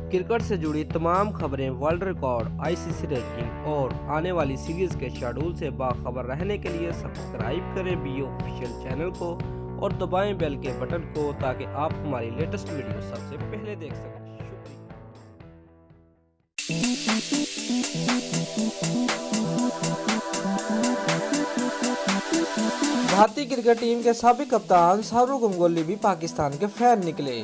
Cricket से जुड़ी तमाम खबरें, वर्ल्ड रिकॉर्ड, आईसीसी रैंकिंग और आने वाली सीरीज के शेड्यूल से बाखबर रहने के लिए सब्सक्राइब करें बी ऑफिशियल चैनल को और दबाएं बेल के बटन को ताकि आप हमारी लेटेस्ट वीडियो सबसे पहले देख सकें। भारतीय क्रिकेट टीम के साबिक कप्तान सौरव गंगोली भी पाकिस्तान के फैन निकले।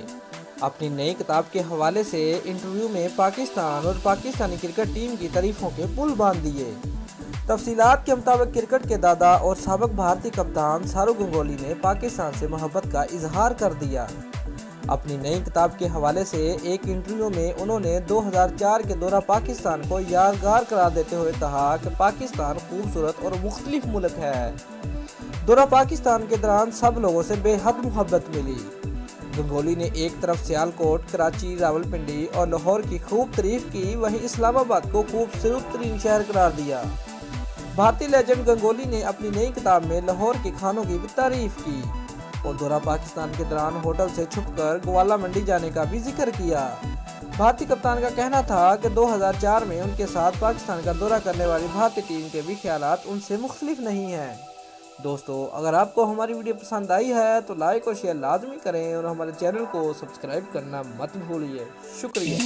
अपनी नई किताब के हवाले से इंटरव्यू में पाकिस्तान और पाकिस्तानी क्रिकेट टीम की तारीफों के पुल बांध दिए। तफसीलात के मुताबिक क्रिकेट के दादा और साबिक भारतीय कप्तान सौरव गंगोली ने पाकिस्तान से मोहब्बत का इजहार कर दिया। अपनी नई किताब के हवाले से एक इंटरव्यू में उन्होंने 2004 के दौरा पाकिस्तान को यादगार करार देते हुए कहा कि पाकिस्तान खूबसूरत और मुख्तलिफ मुल्क है। दौरा पाकिस्तान के दौरान सब लोगों से बेहद मोहब्बत मिली। गंगोली ने एक तरफ सियालकोट, कराची, रावलपिंडी और लाहौर की खूब तारीफ की, वहीं इस्लामाबाद को खूबसूरत तरीन शहर करार दिया। भारतीय लेजेंड गंगोली ने अपनी नई किताब में लाहौर के खानों की भी तारीफ की और दौरा पाकिस्तान के दौरान होटल से छुपकर ग्वाला मंडी जाने का भी जिक्र किया। भारतीय कप्तान का कहना था कि 2004 में उनके साथ पाकिस्तान का दौरा करने वाली भारतीय टीम के भी ख्यालात उनसे मुख्तलिफ नहीं हैं। दोस्तों, अगर आपको हमारी वीडियो पसंद आई है तो लाइक और शेयर लाजमी करें और हमारे चैनल को सब्सक्राइब करना मत भूलिए। शुक्रिया।